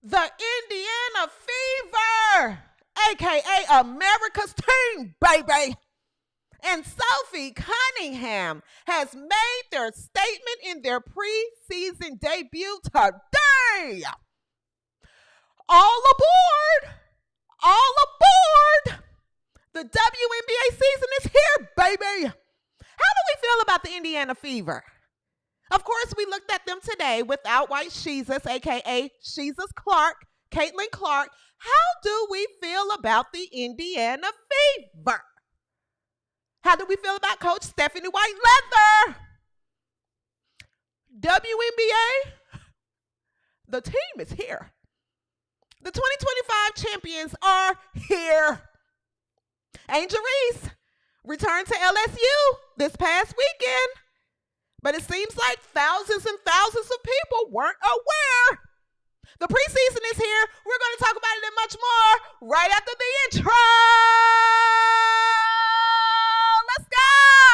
The Indiana Fever, a.k.a. America's team, baby. And Sophie Cunningham has made their statement in their preseason debut today. All aboard! All aboard! The WNBA season is here, baby. How do we feel about the Indiana Fever? Of course, we looked at them today without White Jesus, a.k.a. Jesus Clark, Caitlin Clark. How do we feel about the Indiana Fever? How do we feel about Coach Stephanie White Leather? WNBA, the team is here. The 2025 champions are here. Angel Reese returned to LSU this past weekend, but it seems like thousands and thousands of people weren't aware. The preseason is here. We're going to talk about it and much more right after the intro. Let's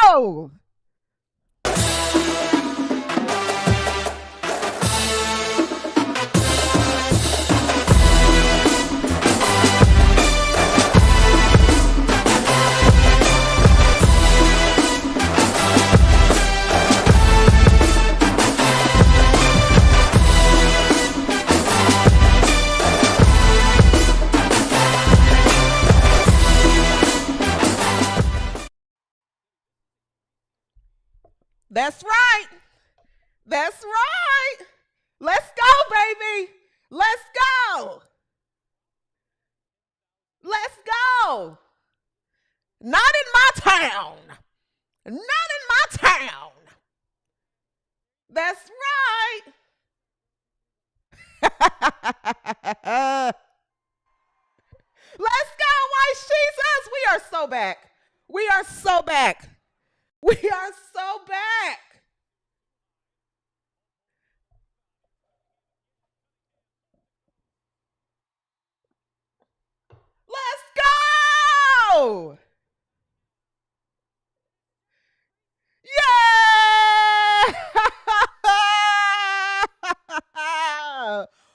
go. That's right. That's right. Let's go, baby. Let's go. Let's go. Not in my town. Not in my town. That's right. Let's go, White Jesus. We are so back. We are so back. We are so back. Let's go. Yeah.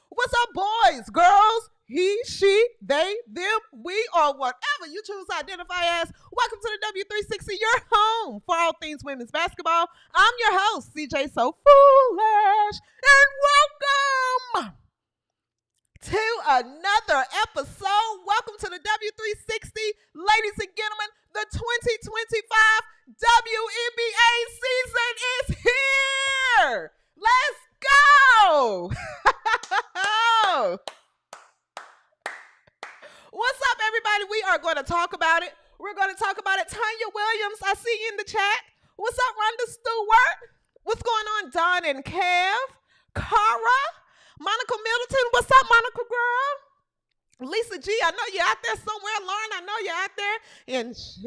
What's up, boys, girls? He, she, they, them, we, or whatever you choose to identify as. Welcome to the W360, your home for all things women's basketball. I'm your host, CJSoFoolish, and welcome to another episode. Welcome to the W360, ladies and gentlemen. The 2025 WNBA season is here. Let's go. What's up, everybody? We are going to talk about it. We're going to talk about it. Tanya Williams, I see you in the chat. What's up, Rhonda Stewart? What's going on, Don and Kev? Cara? Monica Middleton, what's up, Monica girl? Lisa G, I know you're out there somewhere. Lauren, I know you're out there in Sade.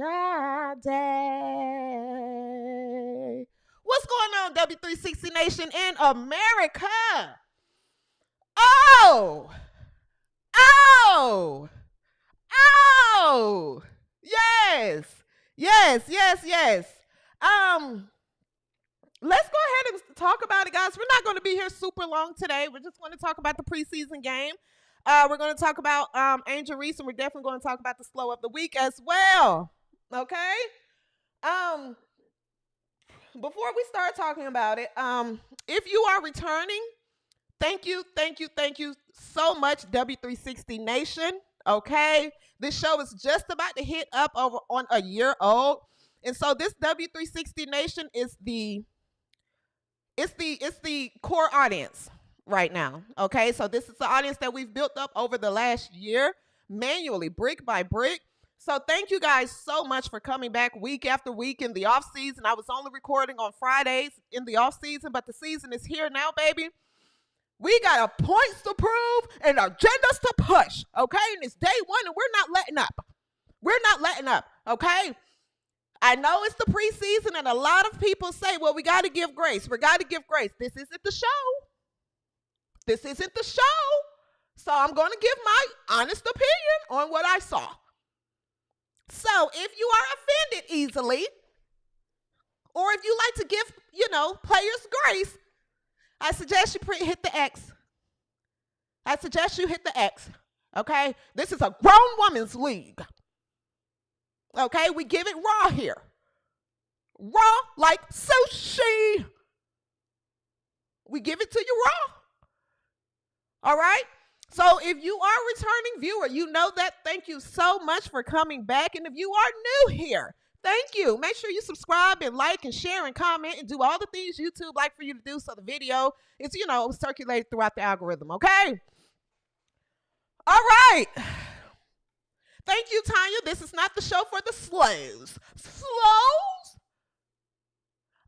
What's going on, W360 Nation in America? Oh! Oh! Oh, yes. Let's go ahead and talk about it, guys. We're not going to be here super long today. We're just going to talk about the preseason game. We're going to talk about Angel Reese, and we're definitely going to talk about the slow of the week as well. Okay? Before we start talking about it, if you are returning, thank you so much, W360 Nation. Okay, this show is just about to hit up over on a year old, and so this W360 Nation is the core audience right now. Okay, so this is the audience that we've built up over the last year, manually, brick by brick. So thank you guys so much for coming back week after week in the off season. I was only recording on Fridays in the off season, but the season is here now, baby. We got points to prove and agendas to push, okay? And it's day one, and we're not letting up. We're not letting up, okay? I know it's the preseason, and a lot of people say, well, we got to give grace. We got to give grace. This isn't the show. This isn't the show. So I'm going to give my honest opinion on what I saw. So if you are offended easily, or if you like to give, players grace, I suggest you hit the X. I suggest you hit the X, okay? This is a grown woman's league, okay? We give it raw here. Raw like sushi. We give it to you raw. All right? So if you are a returning viewer, you know that. Thank you so much for coming back. And if you are new here, thank you. Make sure you subscribe and like and share and comment and do all the things YouTube like for you to do so the video is, circulated throughout the algorithm, okay? All right. Thank you, Tanya. This is not the show for the slows. Slows?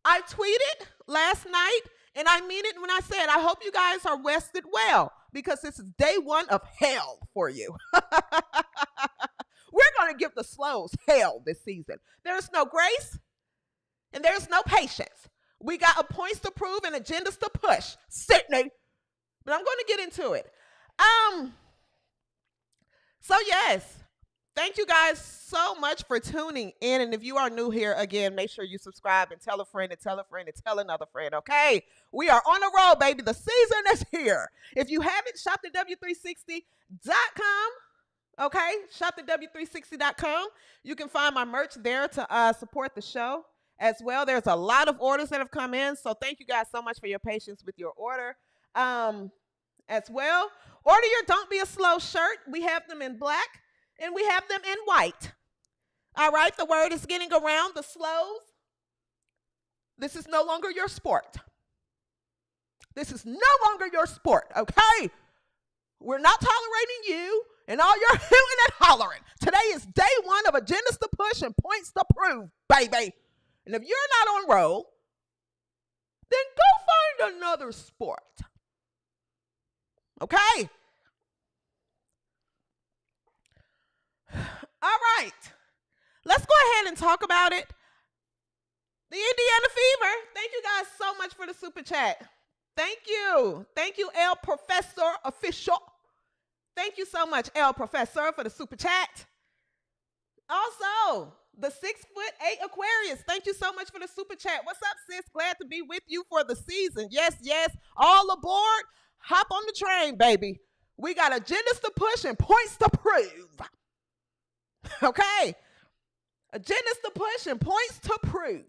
I tweeted last night, and I mean it when I said, I hope you guys are rested well, because this is day one of hell for you. We're going to give the slows hell this season. There's no grace, and there's no patience. We got points to prove and agendas to push. Sydney. But I'm going to get into it. So, yes. Thank you guys so much for tuning in. And if you are new here, again, make sure you subscribe and tell a friend and tell a friend and tell another friend, okay? We are on the road, baby. The season is here. If you haven't, shop at W360.com, okay? Shop at W360.com. You can find my merch there to support the show as well. There's a lot of orders that have come in, so thank you guys so much for your patience with your order as well. Order your Don't Be a Slow shirt. We have them in black. And we have them in white. All right, the word is getting around, the slows. This is no longer your sport. This is no longer your sport, okay? We're not tolerating you and all your hooting and hollering. Today is day one of agendas to push and points to prove, baby. And if you're not on roll, then go find another sport. Okay? All right, let's go ahead and talk about it. The Indiana Fever. Thank you guys so much for the super chat. Thank you. Thank you, El Professor Official. Thank you so much, El Professor, for the super chat. Also, the 6'8" Aquarius. Thank you so much for the super chat. What's up, sis? Glad to be with you for the season. Yes, yes. All aboard. Hop on the train, baby. We got agendas to push and points to prove. Okay, agendas to push and points to prove.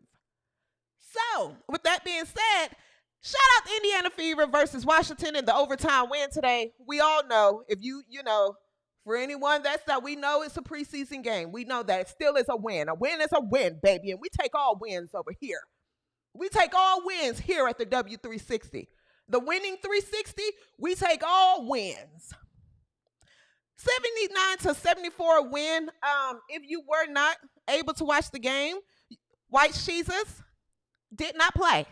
So, with that being said, shout out to Indiana Fever versus Washington in the overtime win today. We all know, if you know, for anyone that we know it's a preseason game. We know that it still is a win. A win is a win, baby, and we take all wins over here. We take all wins here at the W360. The winning 360, we take all wins. 79-74 win. If you were not able to watch the game, White Jesus did not play.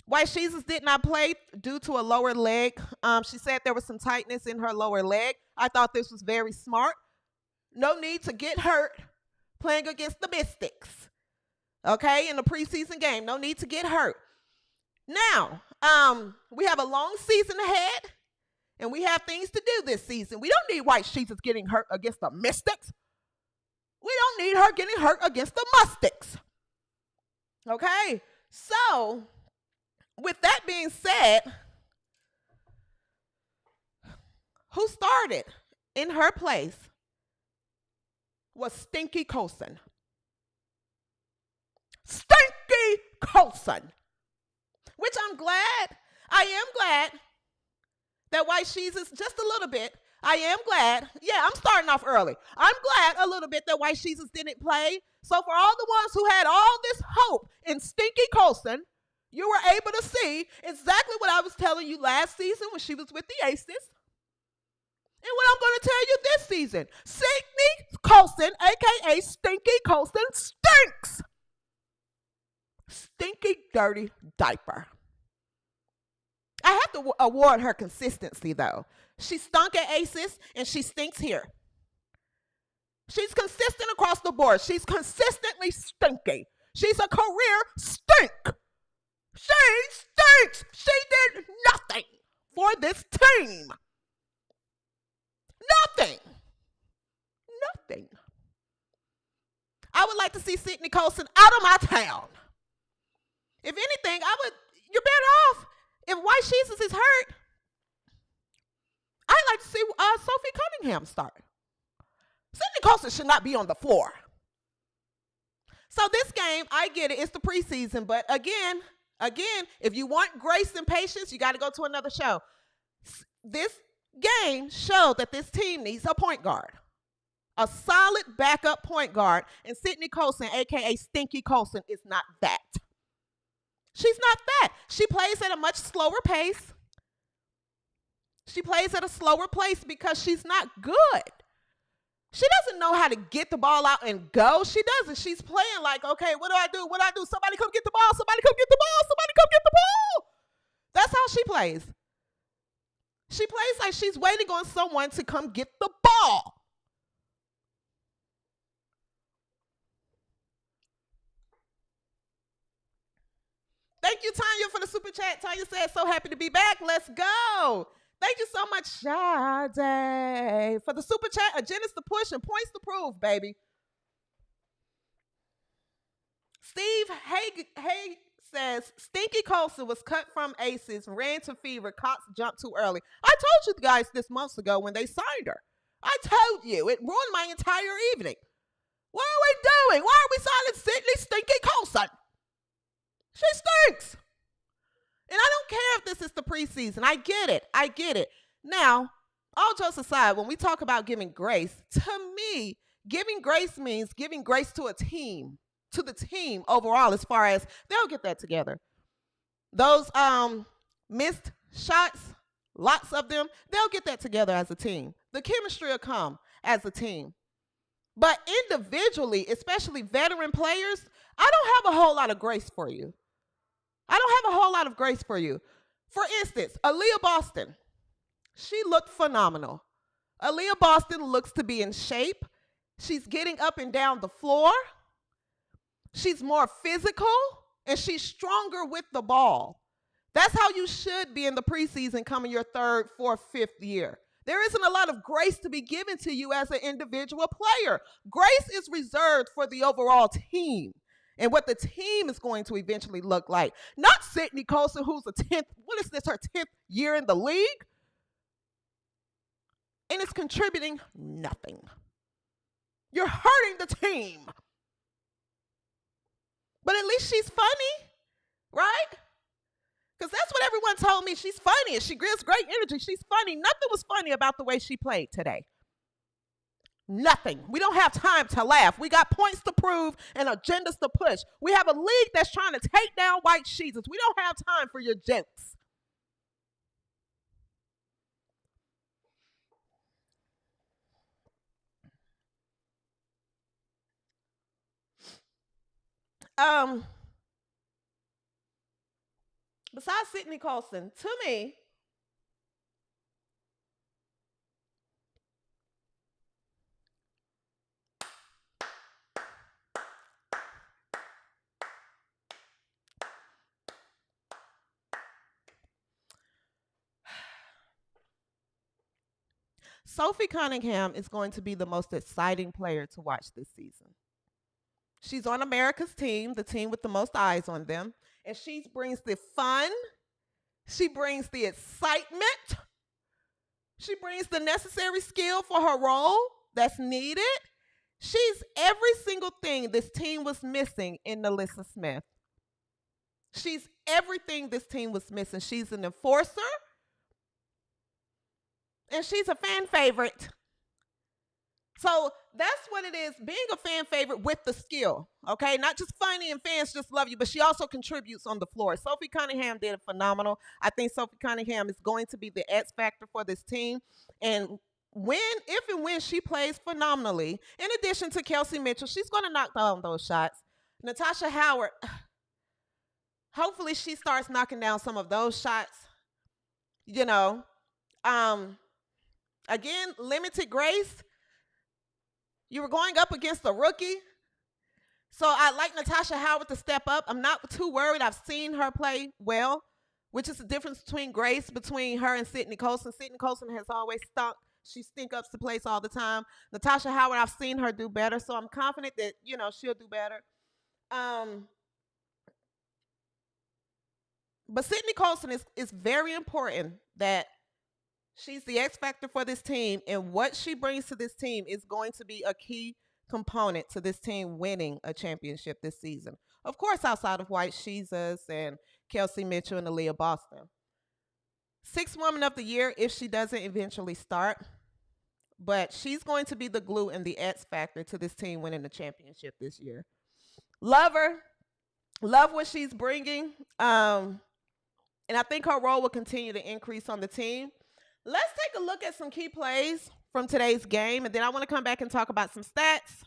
White Jesus did not play due to a lower leg. She said there was some tightness in her lower leg. I thought this was very smart. No need to get hurt playing against the Mystics. Okay, in the preseason game, no need to get hurt. Now, we have a long season ahead. And we have things to do this season. We don't need White Jesus getting hurt against the Mystics. We don't need her getting hurt against the Mustics. Okay? So, with that being said, who started in her place was Stinky Colson. Stinky Colson. Which I am glad that White Jesus, just a little bit, I am glad. Yeah, I'm starting off early. I'm glad a little bit that White Jesus didn't play. So for all the ones who had all this hope in Stinky Colson, you were able to see exactly what I was telling you last season when she was with the Aces. And what I'm going to tell you this season, Stinky Colson, a.k.a. Stinky Colson, stinks. Stinky, dirty diaper. I have to award her consistency, though. She stunk at Aces, and she stinks here. She's consistent across the board. She's consistently stinky. She's a career stink. She stinks. She did nothing for this team. Nothing. Nothing. I would like to see Sydney Colson out of my town. If anything, you're better off if White Jesus is hurt. see Sophie Cunningham start. Sydney Colson should not be on the floor. So this game, I get it. It's the preseason. But again, if you want grace and patience, you got to go to another show. This game showed that this team needs a point guard. A solid backup point guard. And Sydney Colson, a.k.a. Stinky Colson, is not that. She's not that. She plays at a much slower pace. She plays at a slower pace because she's not good. She doesn't know how to get the ball out and go. She doesn't. She's playing like, okay, what do I do? What do I do? Somebody come get the ball. Somebody come get the ball. Somebody come get the ball. That's how she plays. She plays like she's waiting on someone to come get the ball. Thank you, Tanya, for the super chat. Tanya said, so happy to be back. Let's go. Thank you so much, Sade, for the super chat. Agendas to push and points to prove, baby. Steve Hay says, Stinky Colson was cut from Aces, ran to Fever, Cox jumped too early. I told you guys this months ago when they signed her. I told you. It ruined my entire evening. What are we doing? Why are we signing Sydney Stinky Colson? She stinks. And I don't care if this is the preseason. I get it. Now, all jokes aside, when we talk about giving grace, to me, giving grace means giving grace to a team, to the team overall, as far as they'll get that together. Those missed shots, lots of them, they'll get that together as a team. The chemistry will come as a team. But individually, especially veteran players, I don't have a whole lot of grace for you. For instance, Aaliyah Boston, she looked phenomenal. Aaliyah Boston looks to be in shape. She's getting up and down the floor. She's more physical, and she's stronger with the ball. That's how you should be in the preseason coming your third, fourth, fifth year. There isn't a lot of grace to be given to you as an individual player. Grace is reserved for the overall team and what the team is going to eventually look like. Not Sydney Colson, who's her 10th year in the league? And it's contributing nothing. You're hurting the team. But at least she's funny, right? Because that's what everyone told me. She's funny and she gives great energy. She's funny. Nothing was funny about the way she played today. Nothing. We don't have time to laugh. We got points to prove and agendas to push. We have a league that's trying to take down white sheets. We don't have time for your jokes. Besides Sydney Colson, to me, Sophie Cunningham is going to be the most exciting player to watch this season. She's on America's team, the team with the most eyes on them, and she brings the fun. She brings the excitement. She brings the necessary skill for her role that's needed. She's every single thing this team was missing in Alyssa Smith. She's everything this team was missing. She's an enforcer. And she's a fan favorite. So that's what it is, being a fan favorite with the skill, okay? Not just funny and fans just love you, but she also contributes on the floor. Sophie Cunningham did phenomenal. I think Sophie Cunningham is going to be the X factor for this team. And if and when she plays phenomenally, in addition to Kelsey Mitchell, she's going to knock down those shots. Natasha Howard, hopefully she starts knocking down some of those shots. You know, again, limited grace. You were going up against a rookie. So I'd like Natasha Howard to step up. I'm not too worried. I've seen her play well, which is the difference between her and Sydney Colson. Sydney Colson has always stunk. She stink up the place all the time. Natasha Howard, I've seen her do better, so I'm confident that, she'll do better. But Sydney Colson is very important that She's the X factor for this team, and what she brings to this team is going to be a key component to this team winning a championship this season. Of course, outside of White Jesus and Kelsey Mitchell and Aaliyah Boston. Sixth Woman of the Year if she doesn't eventually start. But she's going to be the glue and the X factor to this team winning the championship this year. Love her. Love what she's bringing. And I think her role will continue to increase on the team. Let's take a look at some key plays from today's game. And then I want to come back and talk about some stats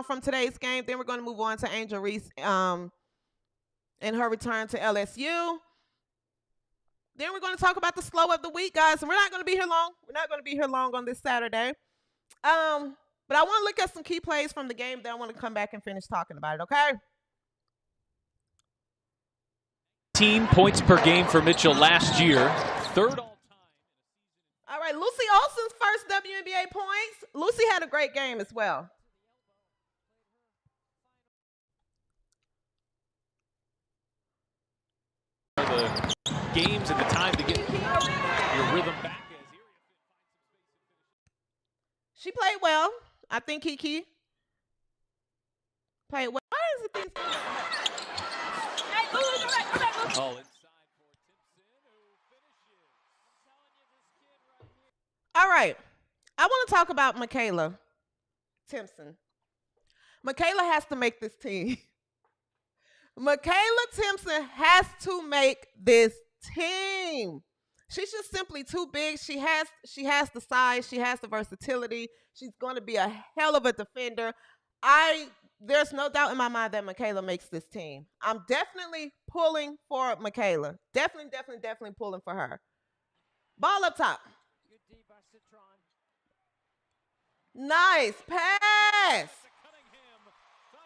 from today's game. Then we're going to move on to Angel Reese and her return to LSU. Then we're going to talk about the slow of the week, guys. And we're not going to be here long. We're not going to be here long on this Saturday. But I want to look at some key plays from the game. Then I want to come back and finish talking about it, okay? 18 points per game for Mitchell last year. Third all-time. All right, Lucy Olsen's first WNBA points. Lucy had a great game as well. The games and the time to get your rhythm back. She played well. I think Kiki played well. Why is it these? Oh, inside for Timpson, who finishes. All right. I want to talk about Michaela Timpson. Michaela has to make this team. Michaela Timpson has to make this team. She's just simply too big. She has the size. She has the versatility. She's going to be a hell of a defender. There's no doubt in my mind that Michaela makes this team. I'm definitely pulling for Michaela. Definitely pulling for her. Ball up top. Nice pass.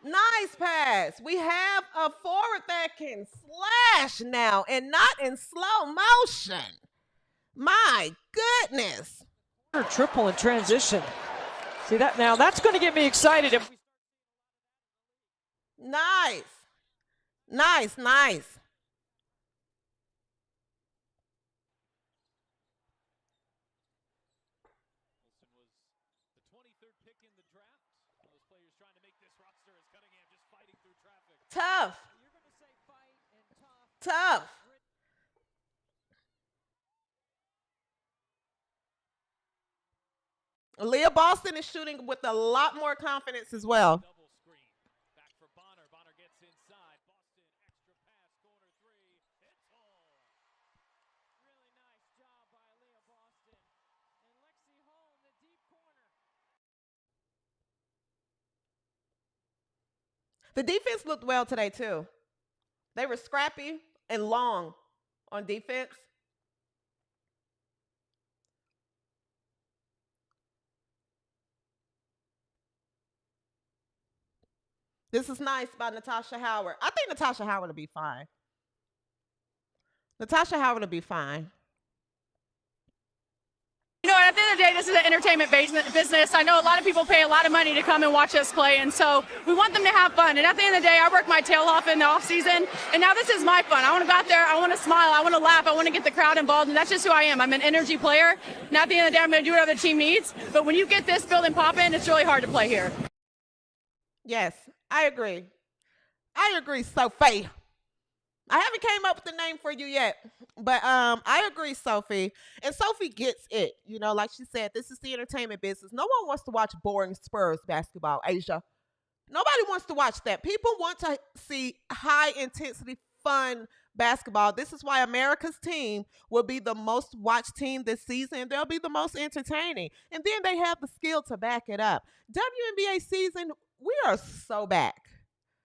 Nice pass. We have a forward that can slash now and not in slow motion. My goodness. Triple in transition. See that now? That's going to get me excited. Nice. Nice, nice. Was the 23rd pick in the draft. One of those players trying to make this roster as Cunningham just fighting through traffic. Tough. You're going to say fight and Tough. Leah Boston is shooting with a lot more confidence as well. Double screen. Back for Bonner. Bonner gets inside. Boston extra pass. Corner three. It's all. really nice job by Leah Boston. And Lexi Hall in the deep corner. The defense looked well today, too. They were scrappy and long on defense. This is nice by Natasha Howard. I think Natasha Howard will be fine. Natasha Howard will be fine. You know, at the end of the day, this is an entertainment business. I know a lot of people pay a lot of money to come and watch us play, and so we want them to have fun. And at the end of the day, I work my tail off in the off season, and now this is my fun. I want to go out there, I want to smile, I want to laugh, I want to get the crowd involved, and that's just who I am. I'm an energy player, and at the end of the day, I'm going to do whatever the team needs. But when you get this building popping, it's really hard to play here. Yes, I agree. I agree, Sophie. I haven't came up with a name for you yet, but I agree, Sophie. And Sophie gets it. You know, like she said, this is the entertainment business. No one wants to watch boring Spurs basketball, Asia. Nobody wants to watch that. People want to see high-intensity, fun basketball. This is why America's team will be the most watched team this season. They'll be the most entertaining. And then they have the skill to back it up. WNBA season, we are so back.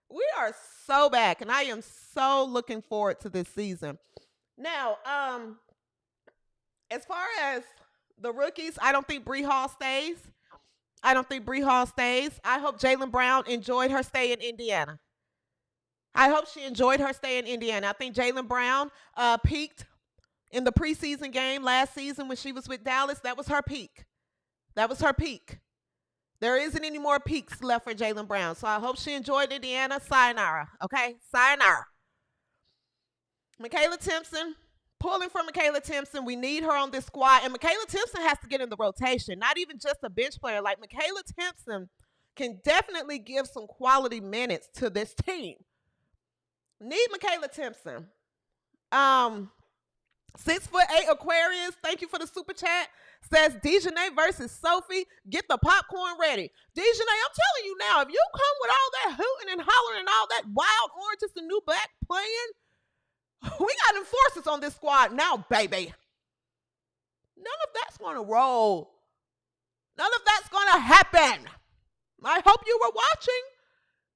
We are so back, and I am so looking forward to this season. Now, as far as the rookies, I don't think Bree Hall stays. I hope Jaylen Brown enjoyed her stay in Indiana. I hope she enjoyed her stay in Indiana. I think Jaylen Brown peaked in the preseason game last season when she was with Dallas. That was her peak. There isn't any more peaks left for Jaylen Brown. So I hope she enjoyed Indiana. Sayonara. Okay? Sayonara. Michaela Timpson, pulling for Michaela Timpson. We need her on this squad. And Michaela Timpson has to get in the rotation, not even just a bench player. Like, Michaela Timpson can definitely give some quality minutes to this team. Need Michaela Timpson. 6'8" Aquarius, thank you for the super chat. Says Dejanay versus Sophie. Get the popcorn ready. Dejanay, I'm telling you now, if you come with all that hooting and hollering and all that wild orange is the new black playing, we got enforcers on this squad now, baby. None of that's going to roll. None of that's going to happen. I hope you were watching.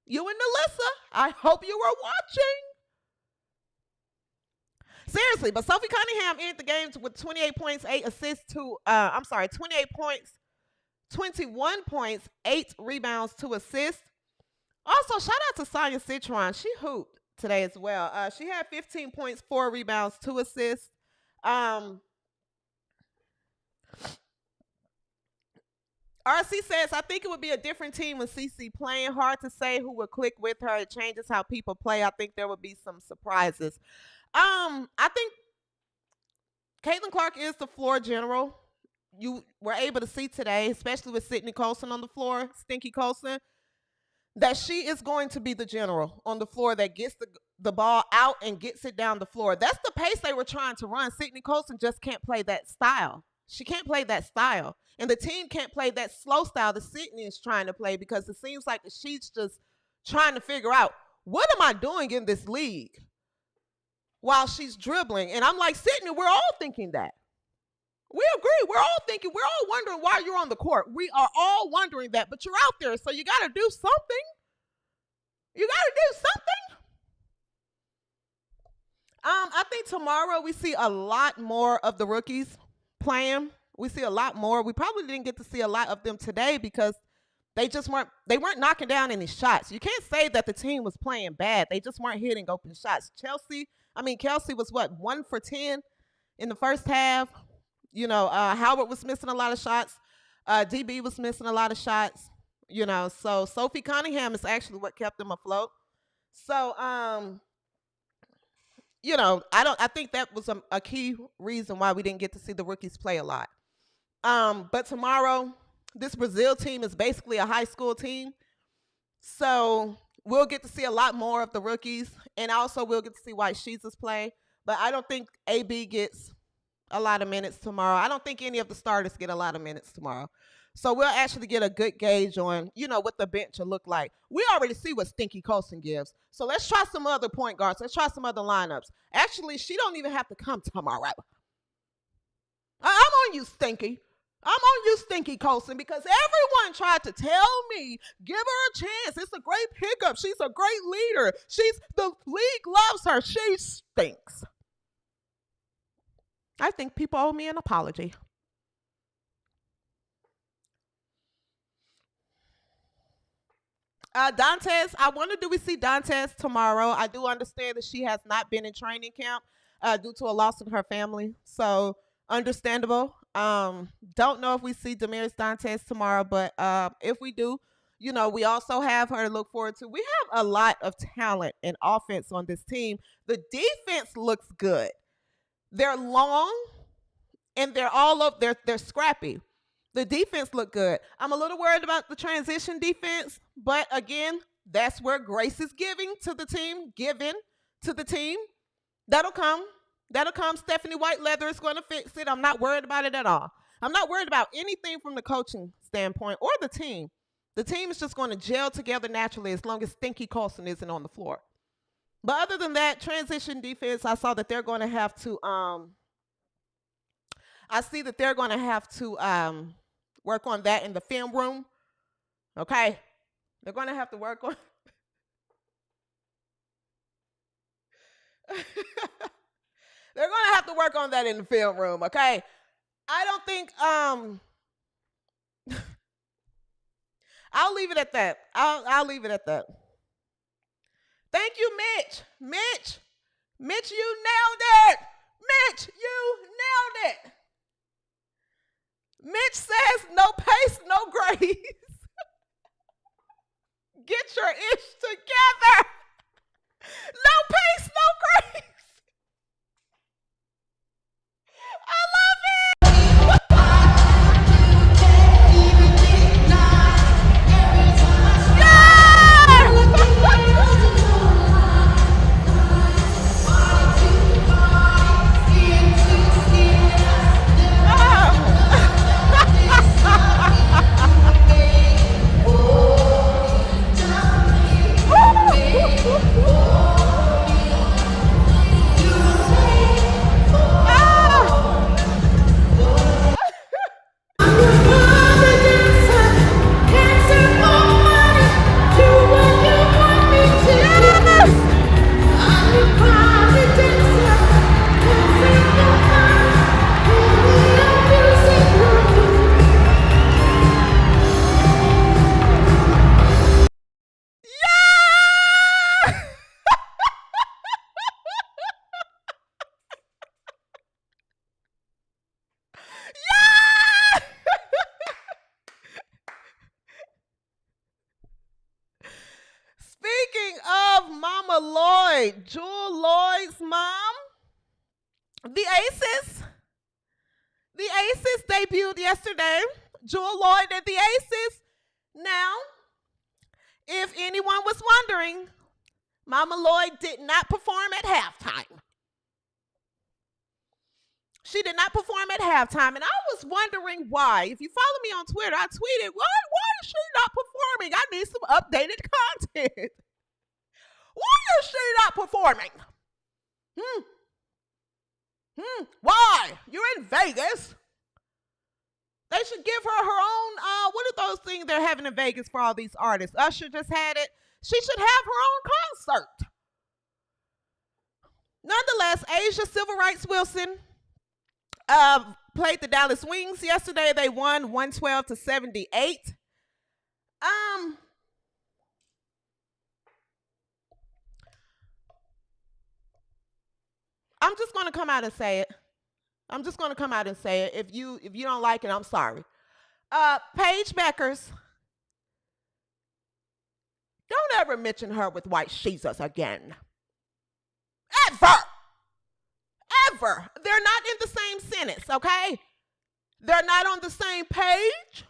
You and Alyssa, I hope you were watching. Seriously, but Sophie Cunningham ended the game with 28 points, 8 assists to, 28 points, 21 points, 8 rebounds, 2 assists. Also, shout out to Sonia Citron. She hooped today as well. She had 15 points, 4 rebounds, 2 assists. RC says, I think it would be a different team with CC playing. Hard to say who would click with her. It changes how people play. I think there would be some surprises. I think Caitlin Clark is the floor general. You were able to see today, especially with Sydney Colson on the floor, Stinky Colson, that she is going to be the general on the floor that gets the ball out and gets it down the floor. That's the pace they were trying to run. Sydney Colson just can't play that style. She can't play that style. And the team can't play that slow style that Sydney is trying to play, because it seems like she's just trying to figure out, what am I doing in this league while she's dribbling? And I'm like, Sydney, we're all thinking that. We agree. We're all thinking, we're all wondering why you're on the court. We are all wondering that, but you're out there, so you got to do something. You got to do something. I think tomorrow we see a lot more of the rookies playing. We see a lot more. We probably didn't get to see a lot of them today because they weren't knocking down any shots. You can't say that the team was playing bad. They just weren't hitting open shots. Kelsey was what, 1 for 10 in the first half. You know, Howard was missing a lot of shots. DB was missing a lot of shots. You know, so Sophie Cunningham is actually what kept them afloat. So, you know, I think that was a key reason why we didn't get to see the rookies play a lot. But tomorrow, this Brazil team is basically a high school team. So we'll get to see a lot more of the rookies, and also we'll get to see White Sheets play. But I don't think AB gets a lot of minutes tomorrow. I don't think any of the starters get a lot of minutes tomorrow. So we'll actually get a good gauge on, you know, what the bench will look like. We already see what Stinky Colson gives. So let's try some other point guards. Let's try some other lineups. Actually, she don't even have to come tomorrow. I'm on you, Stinky. I'm on you, Stinky Colson, because everyone tried to tell me, give her a chance. It's a great pickup. She's a great leader. The league loves her. She stinks. I think people owe me an apology. Dantes, I wonder, do we see Dantes tomorrow? I do understand that she has not been in training camp due to a loss in her family. So, understandable. Don't know if we see Damaris Dantes tomorrow, but if we do, you know, we also have her to look forward to. We have a lot of talent and offense on this team. The defense looks good. They're long and they're all up. They're scrappy. The defense look good. I'm a little worried about the transition defense, but again, that's where Grace is giving to the team. That'll come. Stephanie White Leather is going to fix it. I'm not worried about it at all. I'm not worried about anything from the coaching standpoint or the team. The team is just going to gel together naturally as long as Stinky Colson isn't on the floor. But other than that, transition defense, I saw that they're going to have to work on that in the film room. Okay? They're going to have to work on They're going to have to work on that in the film room, okay? I don't think I'll leave it at that. I'll leave it at that. Thank you, Mitch. Mitch, you nailed it. Mitch, you nailed it. Mitch says no pace, no grace. Get your ish together. No pace, no grace. right, Jewel Lloyd's mom. The Aces debuted yesterday. Jewel Lloyd and the Aces. Now, if anyone was wondering, Mama Lloyd did not perform at halftime. She did not perform at halftime, and I was wondering why. If you follow me on Twitter, I tweeted, why is she not performing? I need some updated content. Why is she not performing? Why? You're in Vegas. They should give her own, what are those things they're having in Vegas for all these artists? Usher just had it. She should have her own concert. Nonetheless, Asia Civil Rights Wilson played the Dallas Wings yesterday. They won 112-78. I'm just going to come out and say it. If you don't like it, I'm sorry. Paige Beckers, don't ever mention her with white Jesus again. Ever. They're not in the same sentence, okay? They're not on the same page.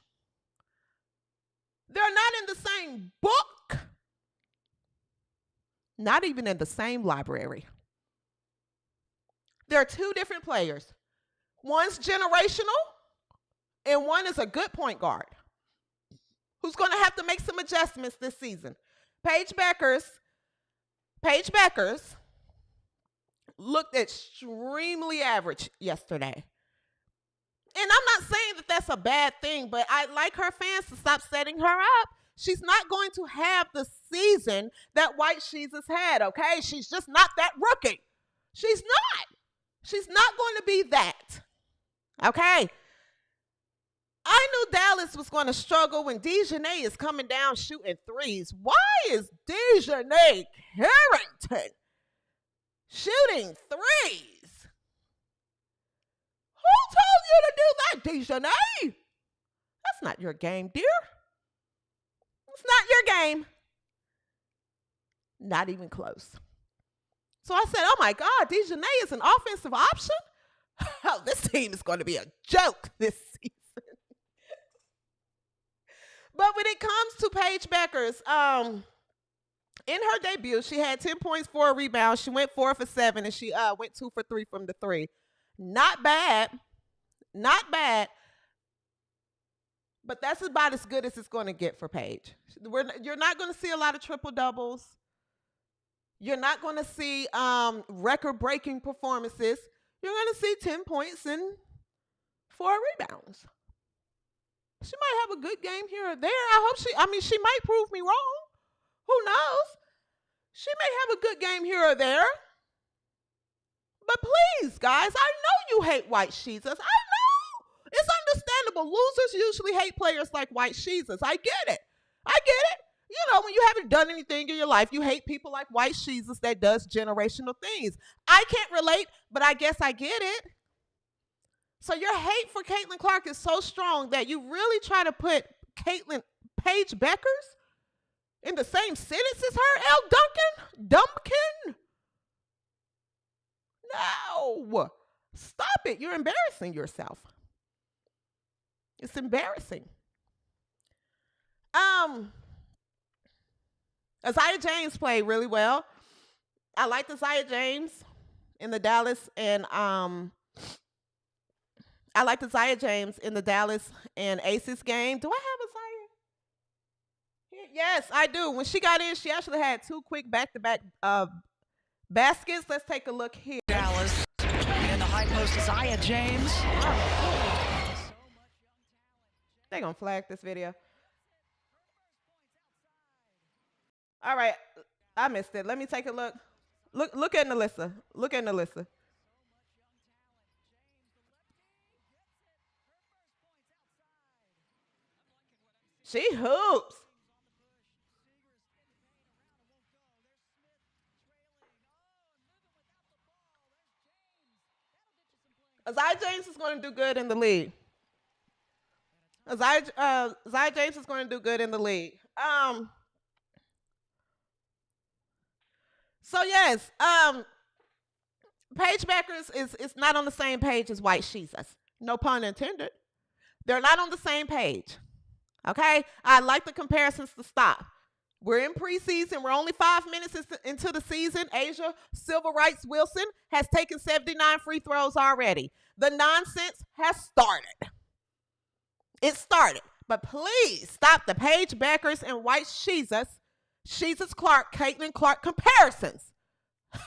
They're not in the same book. Not even in the same library. There are two different players. One's generational, and one is a good point guard who's going to have to make some adjustments this season. Paige Beckers looked extremely average yesterday. And I'm not saying that that's a bad thing, but I'd like her fans to stop setting her up. She's not going to have the season that White Jesus had, okay? She's just not that rookie. She's not going to be that, okay? I knew Dallas was going to struggle when Dejanay is coming down shooting threes. Why is Dejanay Carrington shooting threes? Who told you to do that, Dejanay? That's not your game, dear. It's not your game. Not even close. So I said, oh my God, Dejanay is an offensive option? Oh, this team is going to be a joke this season. But when it comes to Paige Beckers, in her debut, she had 10 points, 4 rebounds. She went 4 for 7, and she went 2 for 3 from the 3. Not bad. But that's about as good as it's going to get for Paige. You're not going to see a lot of triple doubles. You're not going to see record-breaking performances. You're going to see 10 points and 4 rebounds. She might have a good game here or there. She might prove me wrong. Who knows? She may have a good game here or there. But please, guys, I know you hate White Jesus. I know. It's understandable. Losers usually hate players like White Jesus. I get it. You know, when you haven't done anything in your life, you hate people like White Jesus that does generational things. I can't relate, but I guess I get it. So your hate for Caitlin Clark is so strong that you really try to put Paige Beckers in the same sentence as her, L. Dumpkin? No. Stop it. You're embarrassing yourself. It's embarrassing. Isaiah James played really well. I liked Isaiah James in the Dallas and Aces game. Do I have Isaiah? Yes, I do. When she got in, she actually had 2 quick back-to-back baskets. Let's take a look here. Dallas in the high post, Isaiah James. They're going to flag this video. All right, I missed it. Let me take a look. Look at Nalissa. She hoops. Isaiah James is going to do good in the league. Isaiah James is going to do good in the league. So yes, Paige Beckers is not on the same page as White Jesus. No pun intended. They're not on the same page. Okay? I like the comparisons to stop. We're in preseason. We're only 5 minutes into the season. Asia Civil Rights Wilson has taken 79 free throws already. The nonsense has started. It started. But please stop the Paige Beckers and White Jesus Clark, Caitlin Clark comparisons.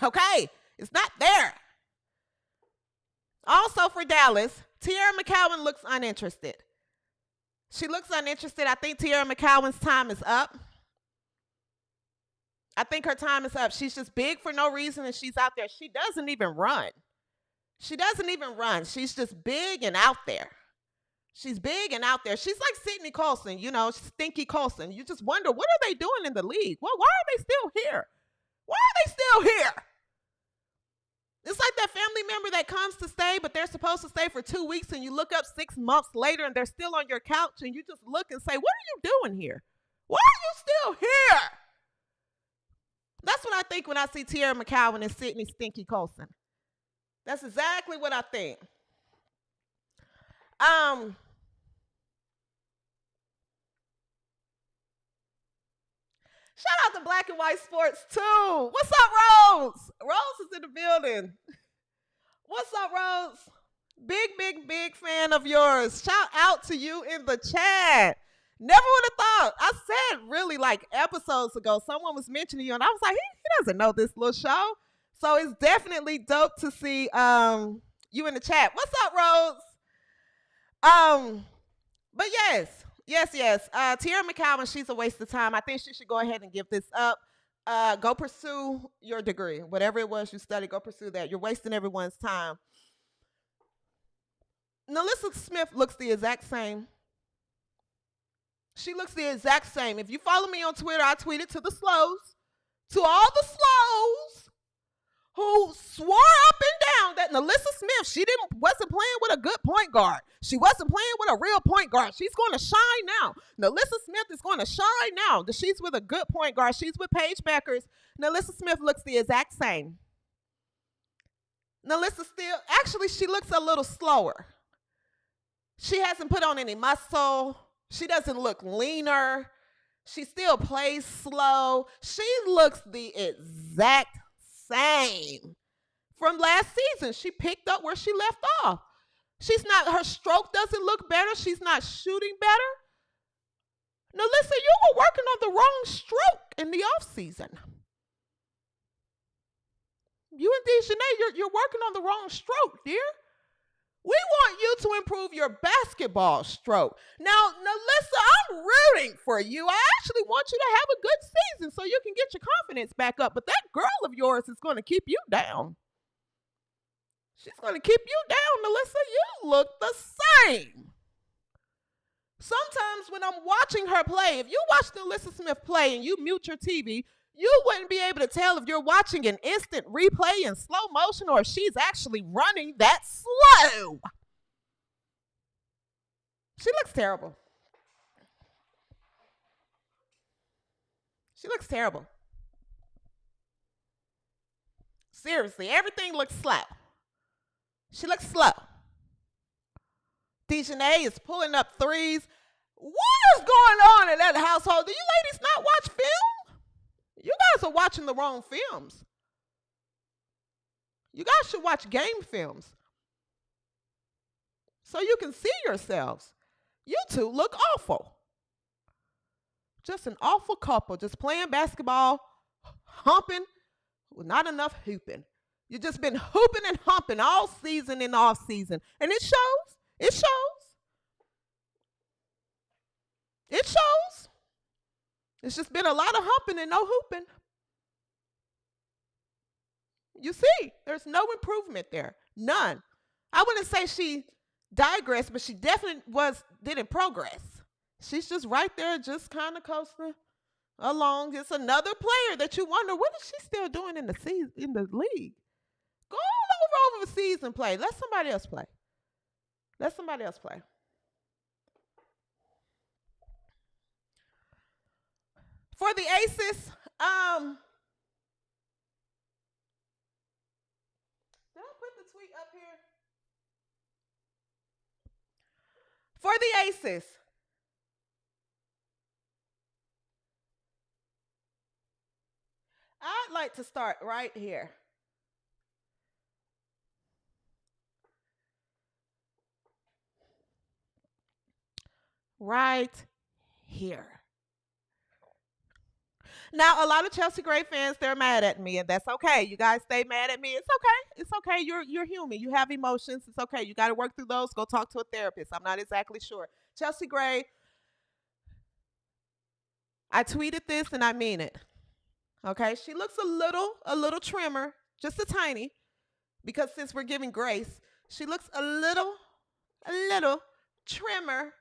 Okay? It's not there. Also for Dallas, Tierra McCowan looks uninterested. She looks uninterested. I think Tierra McCowan's time is up. I think her time is up. She's just big for no reason, and she's out there. She doesn't even run. She doesn't even run. She's just big and out there. She's big and out there. She's like Sydney Colson, Stinky Colson. You just wonder, what are they doing in the league? Well, why are they still here? Why are they still here? It's like that family member that comes to stay, but they're supposed to stay for 2 weeks, and you look up 6 months later, and they're still on your couch, and you just look and say, what are you doing here? Why are you still here? That's what I think when I see Tierra McCowan and Sydney Stinky Colson. That's exactly what I think. Shout out to Black and White Sports, too. What's up, Rose? Rose is in the building. What's up, Rose? Big fan of yours. Shout out to you in the chat. Never would have thought. I said really like episodes ago, someone was mentioning you, and I was like, he doesn't know this little show. So it's definitely dope to see you in the chat. What's up, Rose? But yes. Tierra McCowan, she's a waste of time. I think she should go ahead and give this up. Go pursue your degree. Whatever it was you studied, go pursue that. You're wasting everyone's time. NaLyssa Smith looks the exact same. She looks the exact same. If you follow me on Twitter, I tweeted to the slows, to all the slows who swore up and down that NaLyssa Smith, wasn't playing with a good point guard. She wasn't playing with a real point guard. She's going to shine now. NaLyssa Smith is going to shine now. She's with a good point guard. She's with Paige Beckers. NaLyssa Smith looks the exact same. NaLyssa she looks a little slower. She hasn't put on any muscle. She doesn't look leaner. She still plays slow. She looks the exact same from last season. She picked up where she left off. Her stroke doesn't look better. She's not shooting better. NaLyssa, you were working on the wrong stroke in the offseason. You and Dejanay, you're working on the wrong stroke, dear. We want you to improve your basketball stroke. Now, NaLyssa, I'm rooting for you. I actually want you to have a good season so you can get your confidence back up. But that girl of yours is going to keep you down. She's going to keep you down, NaLyssa. You look the same. Sometimes when I'm watching her play, if you watch NaLyssa Smith play and you mute your TV, you wouldn't be able to tell if you're watching an instant replay in slow motion or if she's actually running that slow. She looks terrible. She looks terrible. Seriously, everything looks slow. She looks slow. Dejanay is pulling up threes. What is going on in that household? Do you ladies not watch film? You guys are watching the wrong films. You guys should watch game films so you can see yourselves. You two look awful. Just an awful couple, just playing basketball, humping, with not enough hooping. You've just been hooping and humping all season and off season. And it shows. It shows. It shows. It's just been a lot of humping and no hooping. You see, there's no improvement there. None. I wouldn't say she digressed, but she definitely didn't progress. She's just right there, just kind of coasting along. It's another player that you wonder, what is she still doing in the league? Go all over overseas and play. Let somebody else play. Let somebody else play. For the Aces, For the Aces, I'd like to start right here. Right here. Now, a lot of Chelsea Gray fans, they're mad at me, and that's okay. You guys stay mad at me. It's okay. It's okay. You're human. You have emotions. It's okay. You got to work through those. Go talk to a therapist. I'm not exactly sure. Chelsea Gray, I tweeted this and I mean it. Okay, she looks a little trimmer, just a tiny, because since we're giving grace, she looks a little trimmer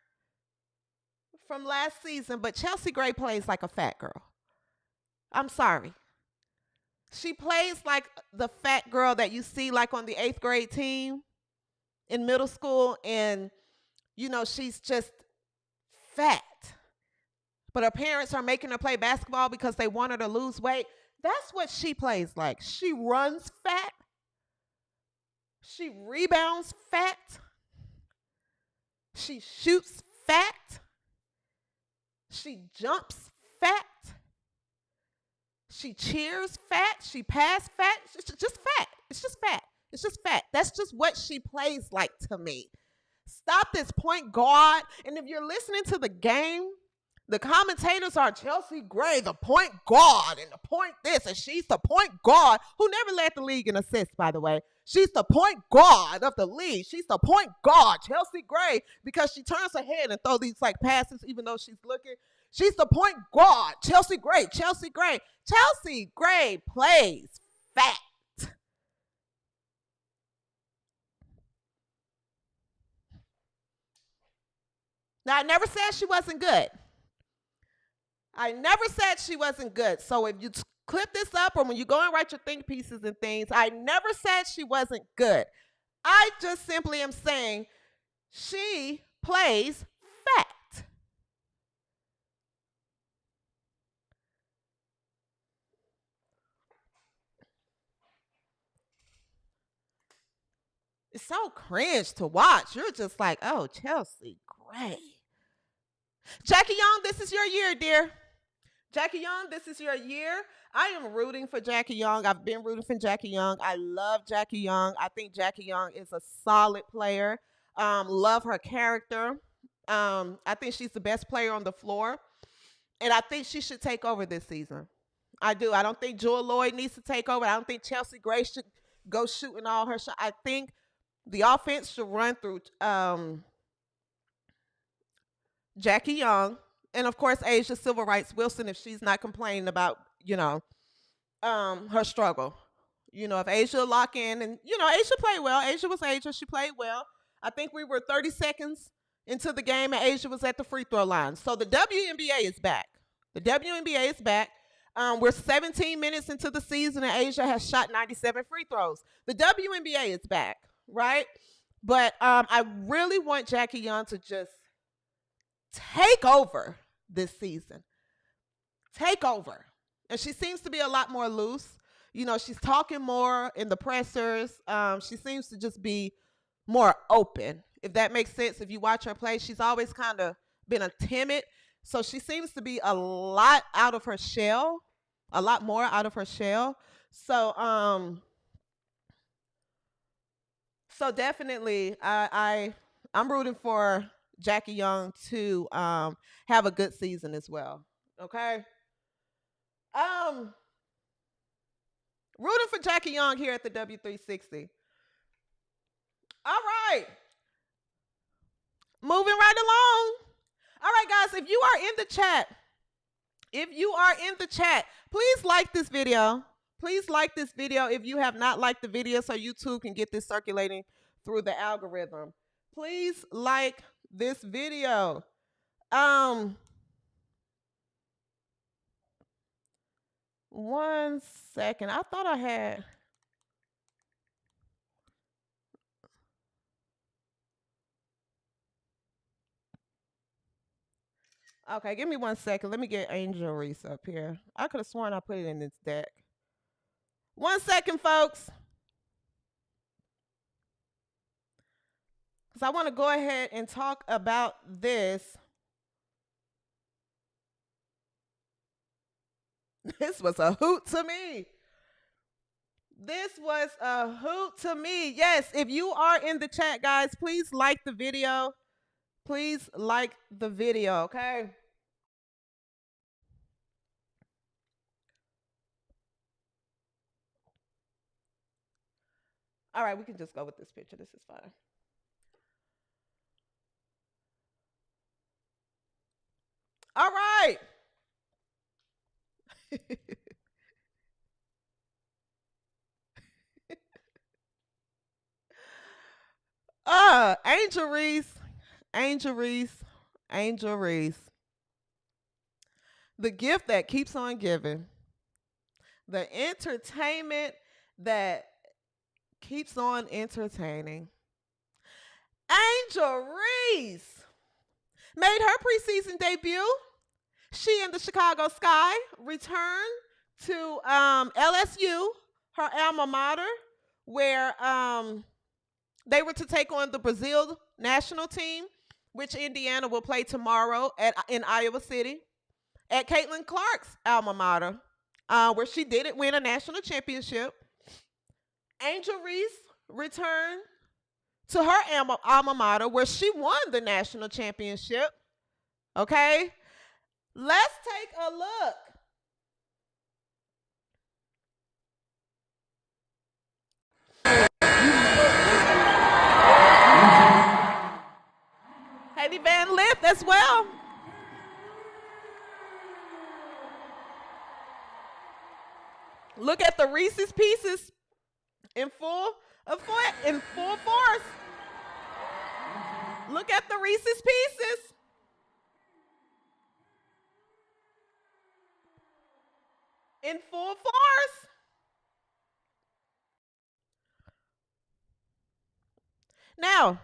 from last season, but Chelsea Gray plays like a fat girl. I'm sorry. She plays like the fat girl that you see like on the 8th grade team in middle school, and she's just fat. But her parents are making her play basketball because they want her to lose weight. That's what she plays like. She runs fat. She rebounds fat. She shoots fat. She jumps fat. She cheers fat. She passes fat. It's just fat. It's just fat. It's just fat. That's just what she plays like to me. Stop this point guard. And if you're listening to the game, the commentators are Chelsea Gray, the point guard, and the point this, and she's the point guard who never led the league in assists, by the way. She's the point guard of the league. She's the point guard, Chelsea Gray, because she turns her head and throws these like passes even though she's looking. She's the point guard, Chelsea Gray, Chelsea Gray. Chelsea Gray plays fat. Now, I never said she wasn't good. I never said she wasn't good. So if you clip this up or when you go and write your think pieces and things, I never said she wasn't good. I just simply am saying she plays fat. It's so cringe to watch. You're just like, oh, Chelsea Gray. Jackie Young, this is your year, dear. Jackie Young, this is your year. I am rooting for Jackie Young. I've been rooting for Jackie Young. I love Jackie Young. I think Jackie Young is a solid player. Love her character. I think she's the best player on the floor. And I think she should take over this season. I do. I don't think Jewel Lloyd needs to take over. I don't think Chelsea Gray should go shooting all her shots. I think the offense should run through Jackie Young, and of course, Asia Civil Rights Wilson, if she's not complaining about, her struggle. If Asia lock in, and, Asia played well. Asia was Asia. She played well. I think we were 30 seconds into the game, and Asia was at the free throw line. So the WNBA is back. The WNBA is back. We're 17 minutes into the season, and Asia has shot 97 free throws. The WNBA is back, right? But I really want Jackie Young to just take over this season. Take over. And she seems to be a lot more loose. She's talking more in the pressers. She seems to just be more open, if that makes sense. If you watch her play, she's always kind of been a timid. So she seems to be a lot out of her shell, a lot more out of her shell. So definitely I'm rooting for Jackie Young to have a good season as well. Okay. Rooting for Jackie Young here at the W360. All right. Moving right along. All right, guys, if you are in the chat, please like this video. Please like this video if you have not liked the video so YouTube can get this circulating through the algorithm. Please like this video. One second. I thought I had. Okay, give me 1 second. Let me get Angel Reese up here. I could have sworn I put it in this deck. 1 second, folks. So I want to go ahead and talk about this. This was a hoot to me. This was a hoot to me. Yes, if you are in the chat, guys, please like the video. Please like the video, okay? All right, we can just go with this picture. This is fine. All right. Angel Reese, Angel Reese, Angel Reese. The gift that keeps on giving. The entertainment that keeps on entertaining. Angel Reese made her preseason debut. She and the Chicago Sky returned to LSU, her alma mater, where they were to take on the Brazil national team, which Indiana will play tomorrow in Iowa City, at Caitlin Clark's alma mater, where she didn't win a national championship. Angel Reese returned to her alma mater, where she won the national championship. Okay? Let's take a look. Haley Van Lith as well. Look at the Reese's Pieces in full force. Look at the Reese's Pieces. In full force. Now,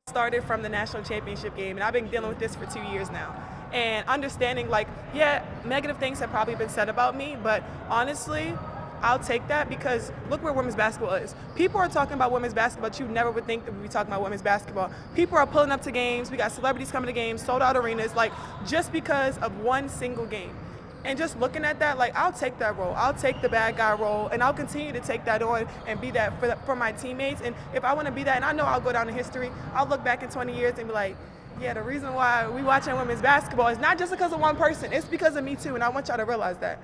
started from the national championship game, and I've been dealing with this for 2 years now. And understanding, like, yeah, negative things have probably been said about me, but honestly, I'll take that because look where women's basketball is. People are talking about women's basketball, but you never would think that we'd be talking about women's basketball. People are pulling up to games. We got celebrities coming to games, sold out arenas, like, just because of one single game. And just looking at that, like, I'll take that role. I'll take the bad guy role, and I'll continue to take that on and be that for my teammates. And if I want to be that, and I know I'll go down in history, I'll look back in 20 years and be like, yeah, the reason why we watching women's basketball is not just because of one person. It's because of me, too, and I want y'all to realize that.